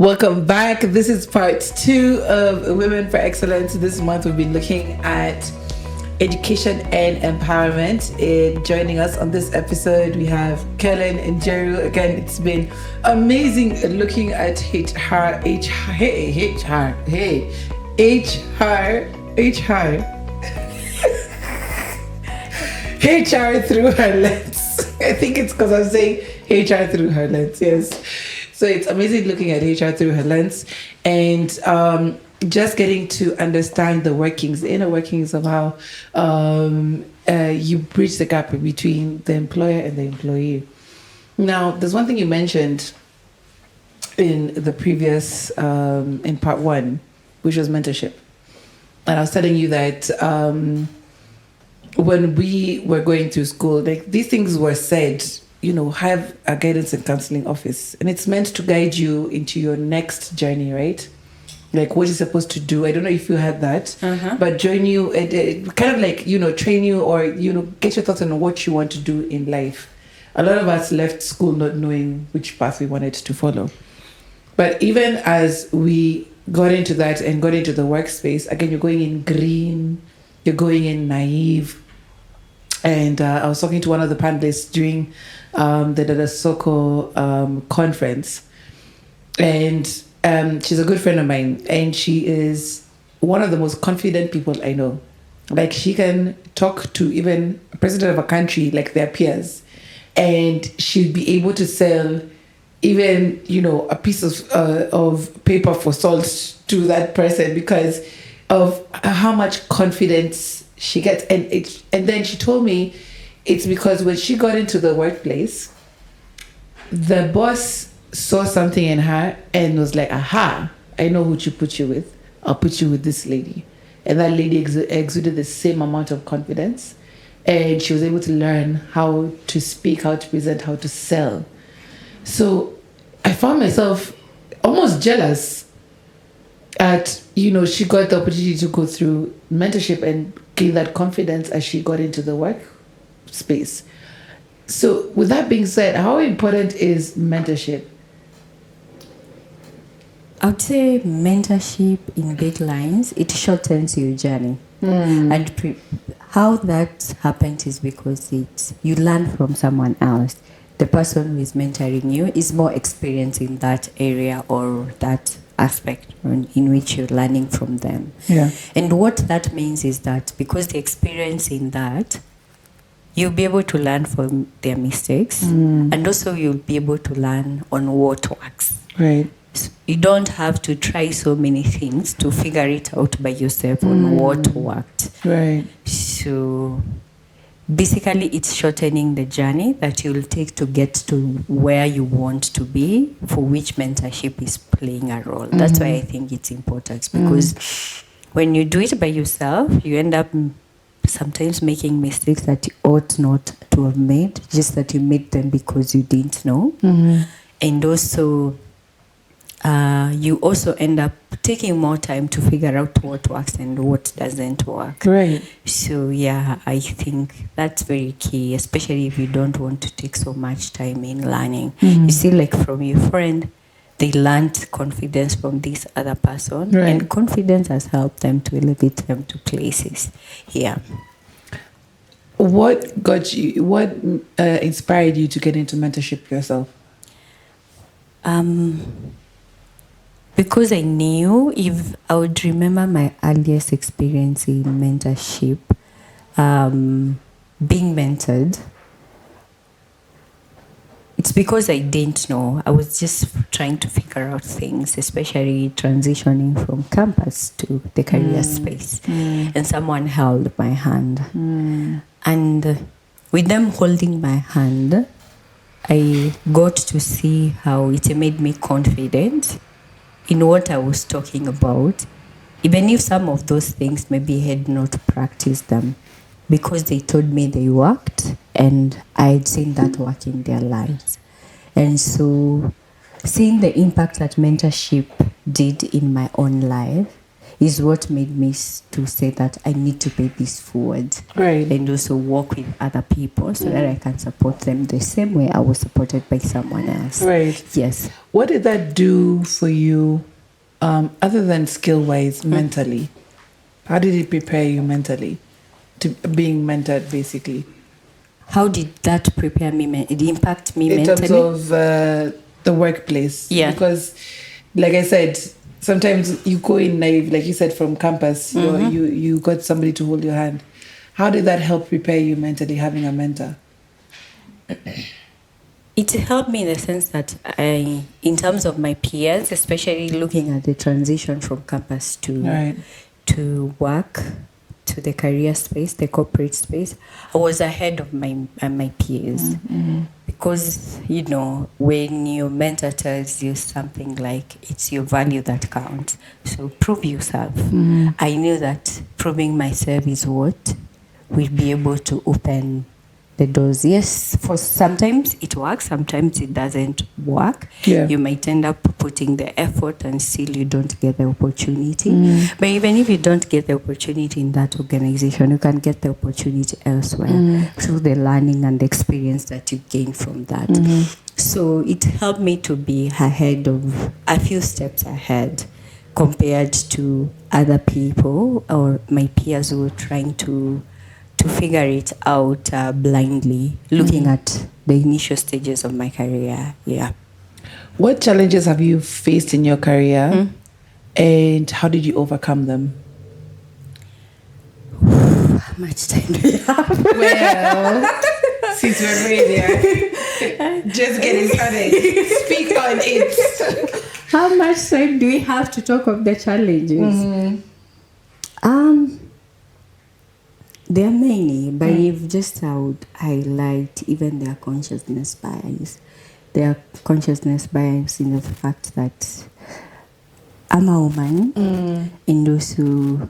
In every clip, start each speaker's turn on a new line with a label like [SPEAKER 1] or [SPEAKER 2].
[SPEAKER 1] Welcome back. This is part 2 of Women for Excellence. This month we've been looking at education and empowerment. Joining us on this episode, we have Kellen Nyawira. Again, it's been amazing looking at HR through her lens. I think it's because I'm saying HR through her lens, yes. So it's amazing looking at HR through her lens and just getting to understand the inner workings of how you bridge the gap between the employer and the employee. Now, there's one thing you mentioned in the previous, in part 1, which was mentorship. And I was telling you that when we were going through school, like these things were said, have a guidance and counseling office. And it's meant to guide you into your next journey, right? Like what you're supposed to do. I don't know if you had that, but join you, kind of like, train you or, get your thoughts on what you want to do in life. A lot of us left school not knowing which path we wanted to follow. But even as we got into that and got into the workspace, again, you're going in green, you're going in naive. And I was talking to one of the panelists during the Dada Soko conference. And she's a good friend of mine. And she is one of the most confident people I know. Like she can talk to even a president of a country like their peers. And she'd be able to sell even, a piece of paper for salt to that person because of how much confidence she gets. And then she told me it's because when she got into the workplace, the boss saw something in her and was like, aha, I know who to put you with. I'll put you with this lady. And that lady exuded the same amount of confidence. And she was able to learn how to speak, how to present, how to sell. So I found myself almost jealous at, she got the opportunity to go through mentorship and gain that confidence as she got into the workspace. So with that being said, how important is mentorship?
[SPEAKER 2] I would say mentorship in big lines, it shortens your journey. And how that happens is because you learn from someone else. The person who is mentoring you is more experienced in that area or that aspect in which you're learning from them.
[SPEAKER 1] Yeah.
[SPEAKER 2] And what that means is that because they're experienced in that, you'll be able to learn from their mistakes and also you'll be able to learn on what works.
[SPEAKER 1] Right.
[SPEAKER 2] So you don't have to try so many things to figure it out by yourself on what worked.
[SPEAKER 1] Right.
[SPEAKER 2] So basically it's shortening the journey that you'll take to get to where you want to be, for which mentorship is playing a role. That's why I think it's important, because when you do it by yourself, you end up sometimes making mistakes that you ought not to have made, just that you made them because you didn't know. And also you also end up taking more time to figure out what works and what doesn't work.
[SPEAKER 1] Right.
[SPEAKER 2] So yeah, I think that's very key, especially if you don't want to take so much time in learning. You see, like from your friend, they learned confidence from this other person,
[SPEAKER 1] right.
[SPEAKER 2] And confidence has helped them to elevate them to places. Yeah.
[SPEAKER 1] What inspired you to get into mentorship yourself?
[SPEAKER 2] Because I knew if I would remember my earliest experience in mentorship, being mentored, it's because I didn't know. I was just trying to figure out things, especially transitioning from campus to the career space. And someone held my hand. And with them holding my hand, I got to see how it made me confident in what I was talking about, even if some of those things maybe I had not practiced them, because they told me they worked and I had seen that work in their lives. And so seeing the impact that mentorship did in my own life, is what made me to say that I need to pay this forward.
[SPEAKER 1] Right.
[SPEAKER 2] And also work with other people so that I can support them the same way I was supported by someone else.
[SPEAKER 1] Right.
[SPEAKER 2] Yes.
[SPEAKER 1] What did that do for you, other than skill-wise, mentally? How did it prepare you mentally to being mentored, basically?
[SPEAKER 2] How did that prepare me? It impact me
[SPEAKER 1] in
[SPEAKER 2] mentally?
[SPEAKER 1] terms of the workplace?
[SPEAKER 2] Yeah.
[SPEAKER 1] Because, like I said, sometimes you go in naive, like you said, from campus. You got somebody to hold your hand. How did that help prepare you mentally, having a mentor?
[SPEAKER 2] It helped me in the sense that in terms of my peers, especially looking at the transition from campus to work, to the career space, the corporate space, I was ahead of my peers. Because, you know, when your mentor tells you something like it's your value that counts, so prove yourself. I knew that proving myself is what will be able to open the doors. Yes, for sometimes it works, sometimes it doesn't work.
[SPEAKER 1] Yeah.
[SPEAKER 2] You might end up putting the effort and still you don't get the opportunity. But even if you don't get the opportunity in that organization, you can get the opportunity elsewhere through the learning and the experience that you gain from that. So it helped me to be ahead of a few steps ahead compared to other people or my peers who were trying to figure it out blindly, looking at the initial stages of my career. Yeah.
[SPEAKER 1] What challenges have you faced in your career, and how did you overcome them?
[SPEAKER 2] How much time do you have?
[SPEAKER 1] Well, since we're already there, just getting started. Speak on it.
[SPEAKER 2] How much time do we have to talk of the challenges? There are many, but if just I would highlight even their consciousness bias. Their consciousness bias in the fact that I'm a woman, and also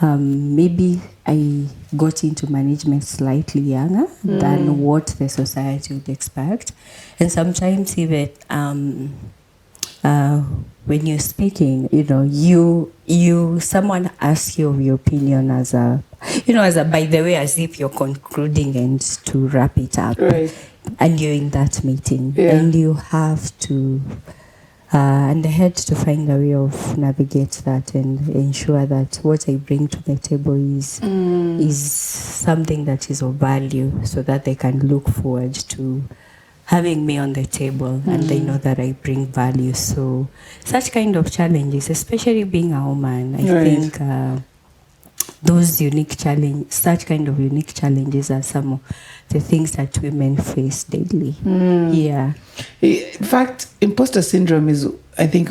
[SPEAKER 2] maybe I got into management slightly younger than what the society would expect, and sometimes even when you're speaking, you know, someone asks you your opinion as a by the way, as if you're concluding and to wrap it up.
[SPEAKER 1] Right.
[SPEAKER 2] And you're in that meeting, and you have to, and I had to find a way of navigate that and ensure that what I bring to the table is something that is of value, so that they can look forward to having me on the table, and they know that I bring value. So such kind of challenges, especially being a woman, I think such kind of unique challenges are some of the things that women face daily. Yeah.
[SPEAKER 1] In fact, imposter syndrome is, I think,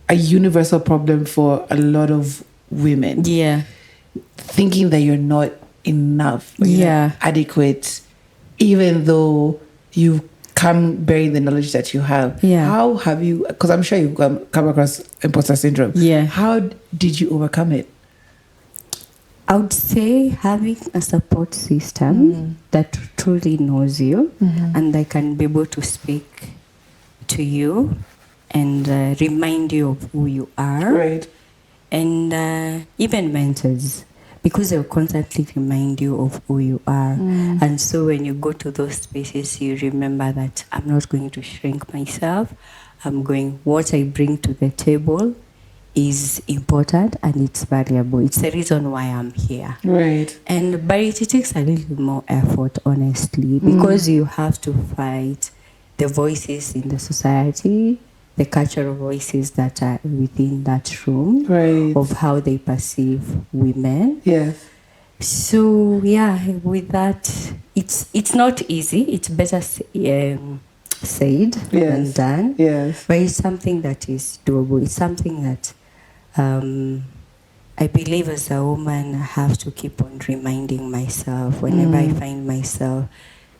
[SPEAKER 1] a universal problem for a lot of women.
[SPEAKER 2] Yeah.
[SPEAKER 1] Thinking that you're not enough, or you're not adequate, even though you come bearing the knowledge that you have.
[SPEAKER 2] Yeah.
[SPEAKER 1] How have you, because I'm sure you've come across imposter syndrome.
[SPEAKER 2] Yeah.
[SPEAKER 1] How did you overcome it?
[SPEAKER 2] I would say having a support system that truly knows you and they can be able to speak to you and remind you of who you are.
[SPEAKER 1] Right.
[SPEAKER 2] And even mentors, because they'll constantly remind you of who you are. And so when you go to those spaces, you remember that I'm not going to shrink myself. What I bring to the table is important and it's valuable. It's the reason why I'm here.
[SPEAKER 1] Right.
[SPEAKER 2] But it takes a little more effort, honestly, because you have to fight the voices in the society, the cultural voices that are within that room,
[SPEAKER 1] Right.
[SPEAKER 2] of how they perceive women.
[SPEAKER 1] Yes.
[SPEAKER 2] So yeah, with that, it's not easy. It's better said than done.
[SPEAKER 1] Yes.
[SPEAKER 2] But it's something that is doable. It's something that I believe as a woman I have to keep on reminding myself whenever I find myself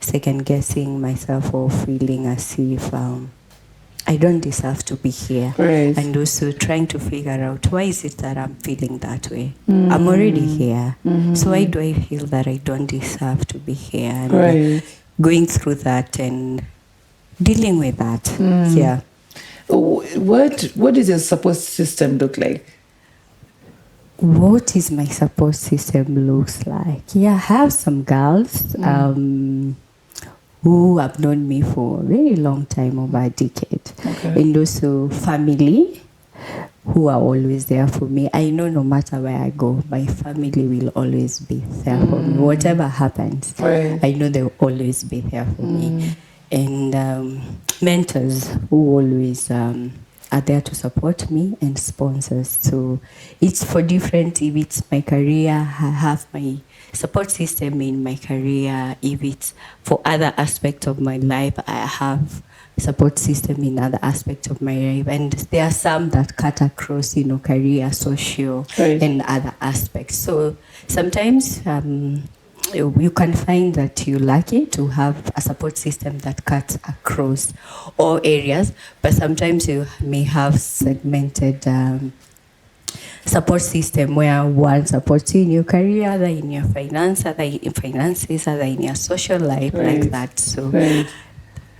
[SPEAKER 2] second guessing myself or feeling as if I don't deserve to be here.
[SPEAKER 1] Right.
[SPEAKER 2] And also trying to figure out why is it that I'm feeling that way. I'm already here. So why do I feel that I don't deserve to be here? And going through that and dealing with that. Yeah.
[SPEAKER 1] What does your support system look like?
[SPEAKER 2] what is my support system looks like? Yeah, I have some girls who have known me for a very long time, over a decade.
[SPEAKER 1] Okay.
[SPEAKER 2] And also family who are always there for me. I know no matter where I go, my family will always be there for me. Whatever happens,
[SPEAKER 1] Right.
[SPEAKER 2] I know they will always be there for me. And mentors who always are there to support me, and sponsors. So it's for different, if it's my career, I have my support system in my career. If it's for other aspects of my life, I have support system in other aspects of my life. And there are some that cut across, career, social,
[SPEAKER 1] Right.
[SPEAKER 2] and other aspects. So sometimes you can find that you're lucky to have a support system that cuts across all areas, but sometimes you may have segmented support system where one supports you in your career, other in your finance, other in finances, other in your social life,
[SPEAKER 1] Right.
[SPEAKER 2] like that. So
[SPEAKER 1] Right.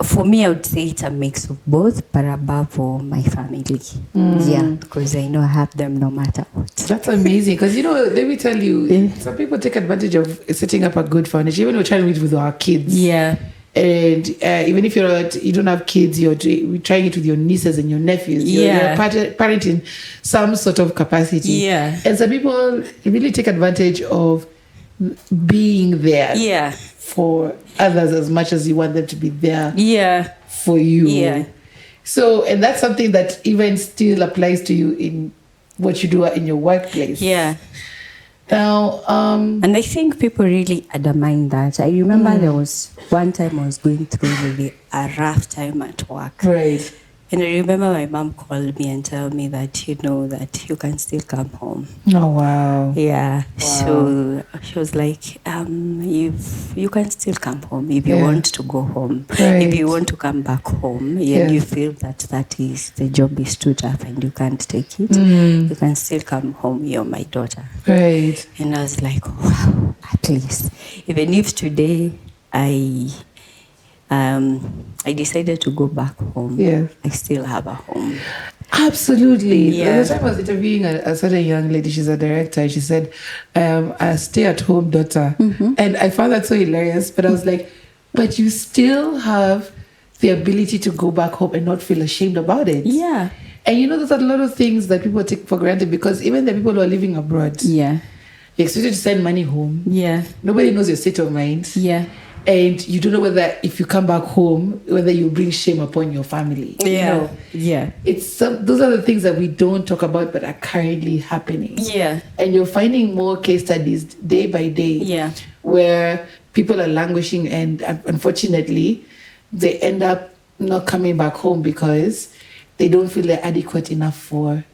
[SPEAKER 2] for me, I would say it's a mix of both, but above all, my family. Yeah, because I know I have them no matter what.
[SPEAKER 1] That's amazing, because let me tell you, some people take advantage of setting up a good foundation. Even we're trying to meet with our kids.
[SPEAKER 2] Yeah.
[SPEAKER 1] And even if you don't have kids, we're trying it with your nieces and your nephews. You're parent in some sort of capacity.
[SPEAKER 2] Yeah.
[SPEAKER 1] And some people really take advantage of being there.
[SPEAKER 2] Yeah.
[SPEAKER 1] For others as much as you want them to be there.
[SPEAKER 2] Yeah.
[SPEAKER 1] For you.
[SPEAKER 2] Yeah.
[SPEAKER 1] So, and that's something that even still applies to you in what you do in your workplace.
[SPEAKER 2] Yeah.
[SPEAKER 1] Now,
[SPEAKER 2] and I think people really undermine that. I remember there was one time I was going through really a rough time at work.
[SPEAKER 1] Right.
[SPEAKER 2] And I remember my mom called me and told me that, that you can still come home.
[SPEAKER 1] Oh, wow.
[SPEAKER 2] Yeah.
[SPEAKER 1] Wow.
[SPEAKER 2] So she was like, you can still come home if you want to go home.
[SPEAKER 1] Right.
[SPEAKER 2] If you want to come back home and you feel that the job is too tough and you can't take it, you can still come home. You're my daughter.
[SPEAKER 1] Right.
[SPEAKER 2] And I was like, wow, at least. Even if today I decided to go back home.
[SPEAKER 1] Yeah.
[SPEAKER 2] I still have a home.
[SPEAKER 1] Absolutely.
[SPEAKER 2] Yeah.
[SPEAKER 1] The time I was interviewing a certain young lady, she's a director, she said, a stay-at-home daughter. And I found that so hilarious, but I was like, but you still have the ability to go back home and not feel ashamed about it.
[SPEAKER 2] Yeah.
[SPEAKER 1] And there's a lot of things that people take for granted, because even the people who are living abroad, you're expected to send money home.
[SPEAKER 2] Yeah.
[SPEAKER 1] Nobody knows your state of mind.
[SPEAKER 2] Yeah.
[SPEAKER 1] And you don't know whether, if you come back home, whether you bring shame upon your family.
[SPEAKER 2] Yeah. Yeah.
[SPEAKER 1] Those are the things that we don't talk about, but are currently happening.
[SPEAKER 2] Yeah.
[SPEAKER 1] And you're finding more case studies day by day.
[SPEAKER 2] Yeah.
[SPEAKER 1] Where people are languishing, and unfortunately, they end up not coming back home because they don't feel they're adequate enough for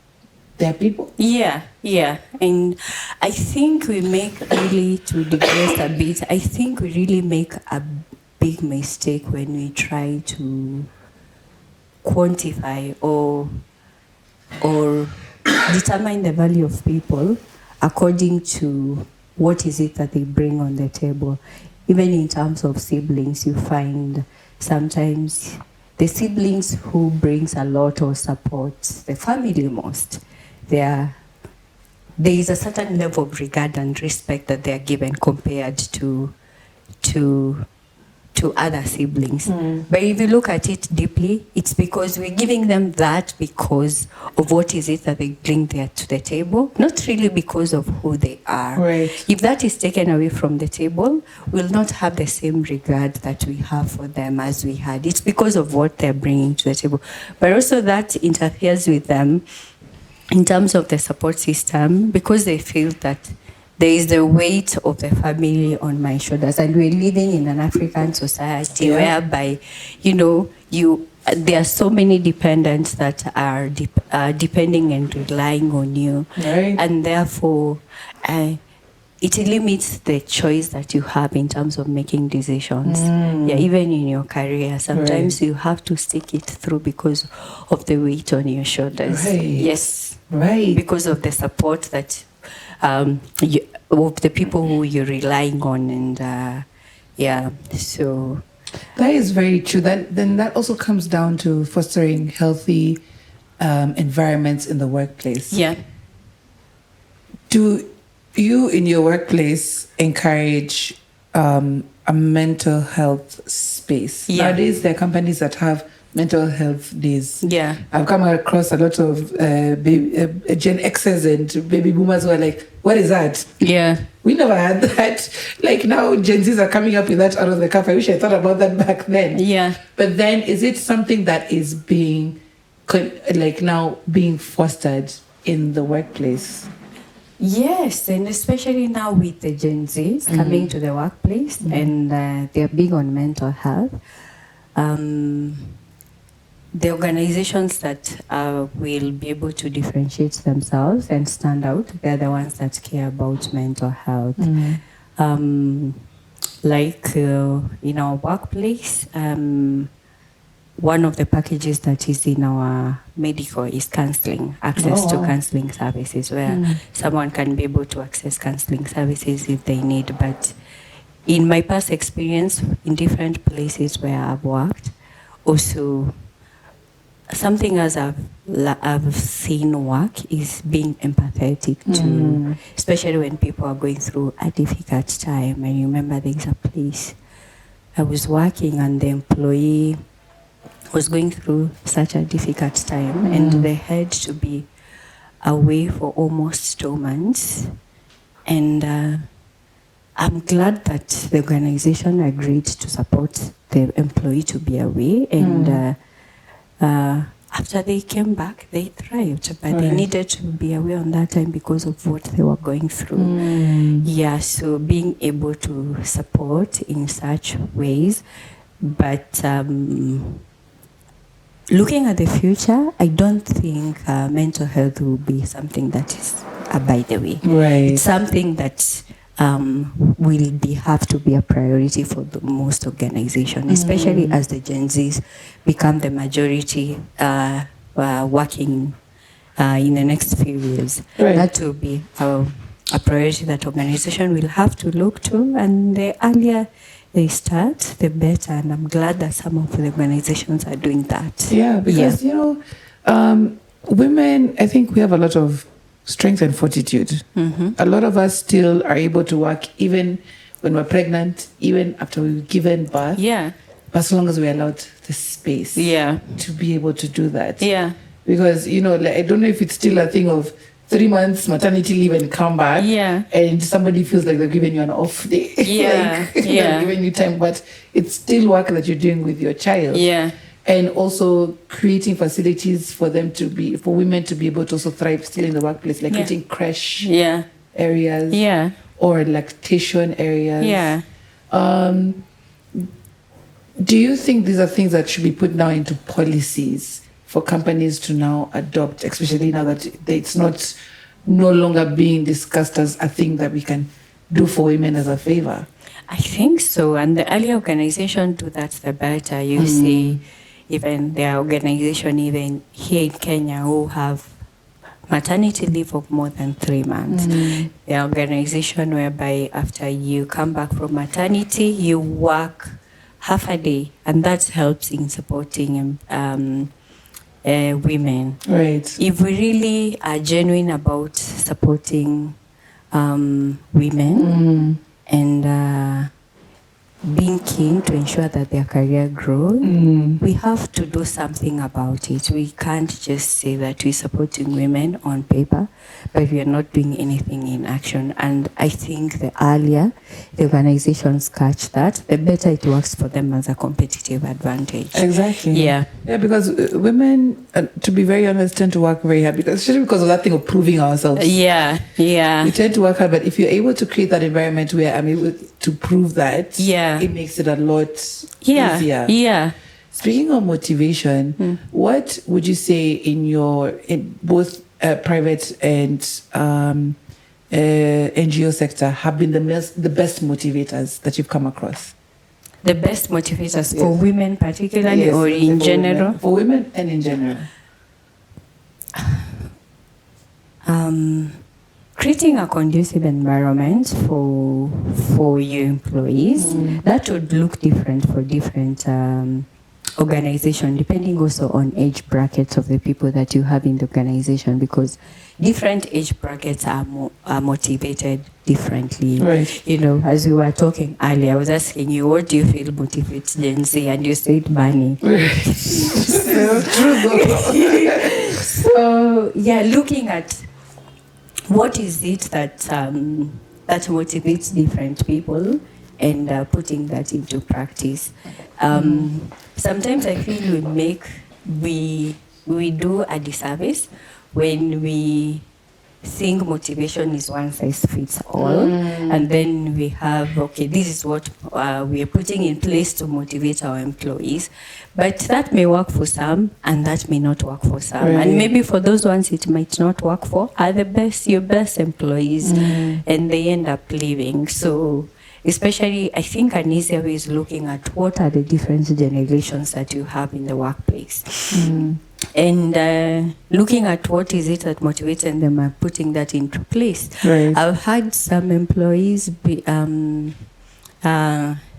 [SPEAKER 1] their people.
[SPEAKER 2] Yeah, yeah. And I think we make, really, to digress a bit, I think we really make a big mistake when we try to quantify or determine the value of people according to what is it that they bring on the table. Even in terms of siblings, you find sometimes the siblings who brings a lot of support, the family most, there is a certain level of regard and respect that they are given compared to other siblings. But if you look at it deeply, it's because we're giving them that because of what is it that they bring there to the table, not really because of who they are.
[SPEAKER 1] Right.
[SPEAKER 2] If that is taken away from the table, we'll not have the same regard that we have for them as we had. It's because of what they're bringing to the table. But also that interferes with them in terms of the support system, because they feel that there is the weight of the family on my shoulders. And we're living in an African society whereby, there are so many dependents that are depending and relying on you.
[SPEAKER 1] Right.
[SPEAKER 2] And therefore, it limits the choice that you have in terms of making decisions. Yeah, even in your career, sometimes you have to stick it through because of the weight on your shoulders.
[SPEAKER 1] Right.
[SPEAKER 2] Yes.
[SPEAKER 1] Right.
[SPEAKER 2] Because of the support that of the people who you're relying on, and so
[SPEAKER 1] that is very true. Then that also comes down to fostering healthy environments in the workplace.
[SPEAKER 2] Yeah.
[SPEAKER 1] Do you in your workplace encourage a mental health space?
[SPEAKER 2] Yeah.
[SPEAKER 1] Nowadays, there are companies that have mental health days.
[SPEAKER 2] Yeah.
[SPEAKER 1] I've come across a lot of Gen Xers and baby boomers who are like, what is that?
[SPEAKER 2] Yeah.
[SPEAKER 1] We never had that. Like now, Gen Zs are coming up with that out of the cuff. I wish I thought about that back then.
[SPEAKER 2] Yeah.
[SPEAKER 1] But then, is it something that is being, like now, being fostered in the workplace?
[SPEAKER 2] Yes, and especially now with the Gen Zs coming to the workplace, and they're big on mental health. The organizations that will be able to differentiate themselves and stand out, they're the ones that care about mental health. Like in our workplace, one of the packages that is in our medical is counseling, access to counseling services, where someone can be able to access counseling services if they need. But in my past experience, in different places where I've worked, also something as I've seen work is being empathetic to, especially when people are going through a difficult time. I remember there's a place I was working and the employee was going through such a difficult time, and they had to be away for almost 2 months. And I'm glad that the organization agreed to support the employee to be away. And after they came back, they thrived, but they needed to be away on that time because of what they were going through. Yeah, so being able to support in such ways. But looking at the future, I don't think mental health will be something that is by the way.
[SPEAKER 1] Right.
[SPEAKER 2] It's something that will have to be a priority for the most organizations, especially as the Gen Zs become the majority working in the next few years.
[SPEAKER 1] Right.
[SPEAKER 2] That will be a priority that organization will have to look to, and the earlier they start, the better. And I'm glad that some of the organizations are doing that.
[SPEAKER 1] Yeah, because, you know, women, I think we have a lot of strength and fortitude. A lot of us still are able to work even when we're pregnant, even after we've given birth.
[SPEAKER 2] Yeah.
[SPEAKER 1] But as long as we're allowed the space to be able to do that.
[SPEAKER 2] Yeah.
[SPEAKER 1] Because, you know, like, I don't know if it's still a thing of 3 months maternity leave and come back.
[SPEAKER 2] Yeah.
[SPEAKER 1] And somebody feels like they're giving you an off day.
[SPEAKER 2] Yeah.
[SPEAKER 1] They're giving you time, but it's still work that you're doing with your child.
[SPEAKER 2] Yeah.
[SPEAKER 1] And also creating facilities for women to be able to also thrive still in the workplace, like creating creche areas or lactation areas.
[SPEAKER 2] Yeah.
[SPEAKER 1] Do you think these are things that should be put now into policies for companies to now adopt, especially now that it's no longer being discussed as a thing that we can do for women as a favor?
[SPEAKER 2] I think so. And the earlier organization do that, the better. You see, even there are organizations even here in Kenya who have maternity leave of more than 3 months. There are organizations whereby after you come back from maternity, you work half a day, and that helps in supporting women.
[SPEAKER 1] Right.
[SPEAKER 2] If we really are genuine about supporting women and being keen to ensure that their career grows, we have to do something about it. We can't just say that we're supporting women on paper, but we are not doing anything in action. And I think the earlier the organizations catch that, the better it works for them as a competitive advantage.
[SPEAKER 1] Exactly.
[SPEAKER 2] Yeah.
[SPEAKER 1] Yeah, because women, to be very honest, tend to work very hard, especially because of that thing of proving ourselves.
[SPEAKER 2] Yeah, yeah.
[SPEAKER 1] We tend to work hard, but if you're able to create that environment where I'm able to prove that, it makes it a lot easier.
[SPEAKER 2] Yeah.
[SPEAKER 1] Speaking of motivation, what would you say in both private and NGO sector have been the best motivators that you've come across?
[SPEAKER 2] The best motivators for women particularly, or in general?
[SPEAKER 1] For women and in general.
[SPEAKER 2] Creating a conducive environment for your employees, that would look different for different organization, depending also on age brackets of the people that you have in the organization, because different age brackets are motivated differently.
[SPEAKER 1] Right.
[SPEAKER 2] You know, as we were talking earlier, I was asking you, what do you feel motivates Gen Z? And you said money. So, yeah, looking at what is it that that motivates different people, and putting that into practice. Sometimes I feel we do a disservice when we think motivation is one size fits all, and then we have, okay, this is what we are putting in place to motivate our employees, but that may work for some and that may not work for some,
[SPEAKER 1] Right.
[SPEAKER 2] and maybe for those ones it might not work for are your best employees, and they end up leaving. So especially, I think an easier way is looking at what are the different generations that you have in the workplace. And looking at what is it that motivates them and putting that into place.
[SPEAKER 1] Right.
[SPEAKER 2] I've had some employees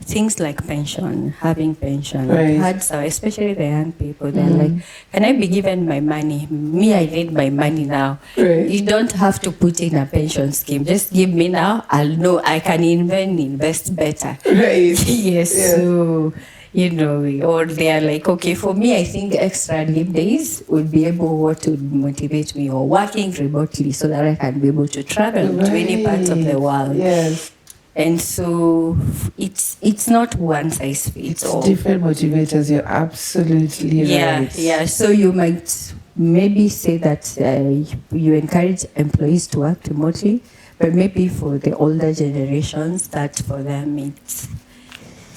[SPEAKER 2] things like pension, having pension.
[SPEAKER 1] Right.
[SPEAKER 2] I've had some, especially the young people, they're like, can I be given my money? Me, I need my money now.
[SPEAKER 1] Right.
[SPEAKER 2] You don't have to put in a pension scheme. Just give me now. I'll know I can invest better.
[SPEAKER 1] Right.
[SPEAKER 2] Yes.
[SPEAKER 1] Yeah.
[SPEAKER 2] So, you know, or they are like, okay, for me, I think extra leave days would be able to motivate me, or working remotely so that I can be able to travel to any part of the world.
[SPEAKER 1] Yes.
[SPEAKER 2] And so it's not one size fits all.
[SPEAKER 1] Different motivators. You're absolutely right.
[SPEAKER 2] Yeah. So you might maybe say that you encourage employees to work remotely, but maybe for the older generations, that for them it's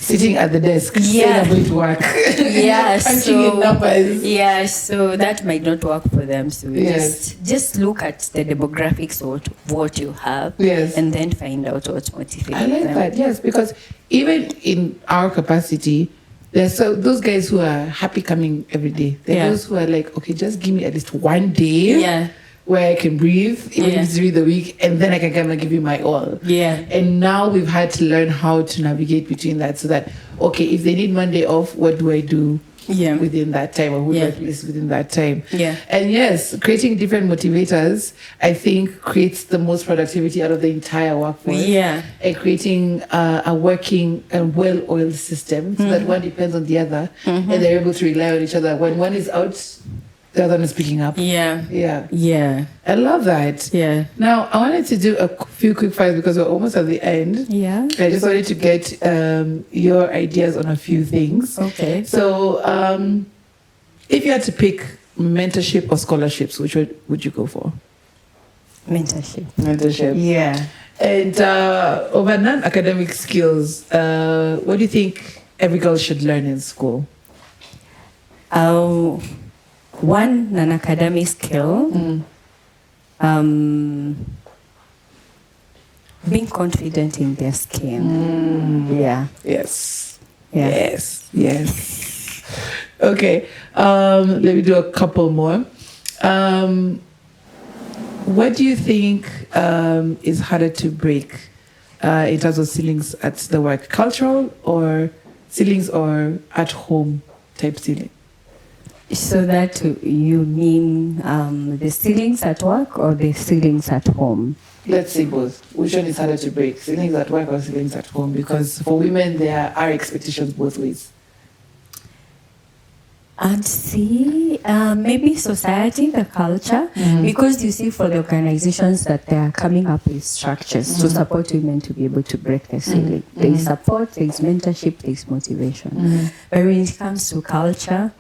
[SPEAKER 1] Sitting at the desk, saying I'm going to work.
[SPEAKER 2] Yeah,
[SPEAKER 1] Punching in numbers.
[SPEAKER 2] Yeah, so that might not work for them. So
[SPEAKER 1] Yes.
[SPEAKER 2] just look at the demographics of what you have,
[SPEAKER 1] Yes.
[SPEAKER 2] and then find out what motivates
[SPEAKER 1] I like
[SPEAKER 2] them.
[SPEAKER 1] that, yes, because even in our capacity, there's those guys who are happy coming every day. There are those who are like, okay, just give me at least one day
[SPEAKER 2] Yeah.
[SPEAKER 1] where I can breathe, even if it's during the week, and then I can come and give you my all.
[SPEAKER 2] Yeah.
[SPEAKER 1] And now we've had to learn how to navigate between that, so that, okay, if they need Monday off, what do I do within that time, or who do I place within that time?
[SPEAKER 2] Yeah.
[SPEAKER 1] And yes, creating different motivators, I think, creates the most productivity out of the entire workforce.
[SPEAKER 2] Yeah.
[SPEAKER 1] And creating a working and well-oiled system, so that one depends on the other, and they're able to rely on each other. When one is out, the other one is picking up.
[SPEAKER 2] Yeah.
[SPEAKER 1] Yeah.
[SPEAKER 2] Yeah.
[SPEAKER 1] I love that.
[SPEAKER 2] Yeah.
[SPEAKER 1] Now, I wanted to do a few quick fires because we're almost at the end.
[SPEAKER 2] Yeah.
[SPEAKER 1] I just wanted to get your ideas on a few things.
[SPEAKER 2] Okay.
[SPEAKER 1] So, if you had to pick mentorship or scholarships, which would you go for?
[SPEAKER 2] Mentorship.
[SPEAKER 1] Mentorship.
[SPEAKER 2] Yeah.
[SPEAKER 1] And over non-academic skills, what do you think every girl should learn in school?
[SPEAKER 2] One non-academic skill, being confident in their skin. Yeah.
[SPEAKER 1] Yes.
[SPEAKER 2] Yeah.
[SPEAKER 1] Yes. Okay. Let me do a couple more. What do you think is harder to break in terms of ceilings at the work? Cultural or ceilings, or at home type ceiling?
[SPEAKER 2] So that you mean the ceilings at work or the ceilings at home?
[SPEAKER 1] Let's say both. Which one is harder to break? Ceilings at work or ceilings at home? Because for women, there are expectations both ways.
[SPEAKER 2] I'd say maybe society, the culture, because you see for the organizations that they are coming up with structures to support women to be able to break the ceiling. There is support, there is mentorship, there is motivation. But when it comes to culture,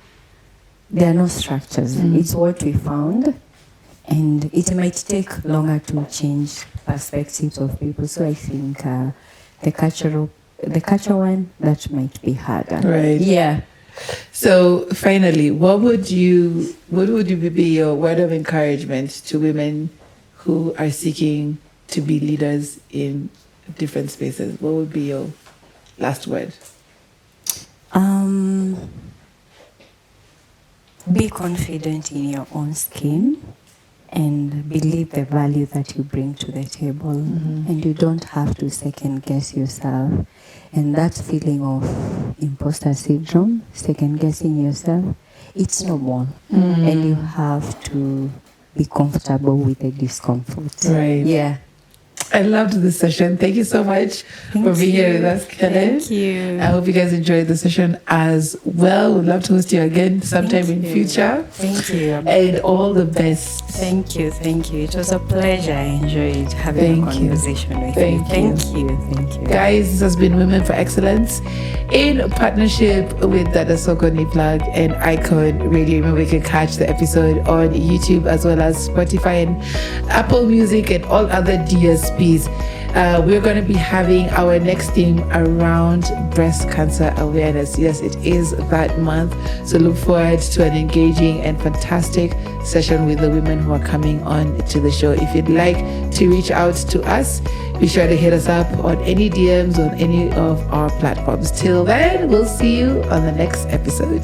[SPEAKER 2] there are no structures. It's what we found, and it might take longer to change perspectives of people. So I think the cultural one, that might be harder.
[SPEAKER 1] Right.
[SPEAKER 2] Yeah.
[SPEAKER 1] So finally, what would you be your word of encouragement to women who are seeking to be leaders in different spaces? What would be your last word?
[SPEAKER 2] Be confident in your own skin and believe the value that you bring to the table. And you don't have to second guess yourself. And that feeling of imposter syndrome, second guessing yourself, it's normal. And you have to be comfortable with the discomfort.
[SPEAKER 1] Right.
[SPEAKER 2] Yeah.
[SPEAKER 1] I loved this session. Thank you so much for being here with us, Kellen.
[SPEAKER 2] Thank you.
[SPEAKER 1] I hope you guys enjoyed the session as well. We'd love to host you again sometime in future.
[SPEAKER 2] Thank you.
[SPEAKER 1] And all the best.
[SPEAKER 2] Thank you. It was a pleasure. I enjoyed having a conversation with you. Thank you.
[SPEAKER 1] Guys, this has been Women for Excellence in partnership with Dada Soko Plug and Icon Radio. Remember, you can catch the episode on YouTube as well as Spotify and Apple Music and all other DSPs. We're going to be having our next theme around breast cancer awareness. Yes, it is that month. So look forward to an engaging and fantastic session with the women who are coming on to the show. If you'd like to reach out to us, be sure to hit us up on any DMs on any of our platforms. Till then, we'll see you on the next episode.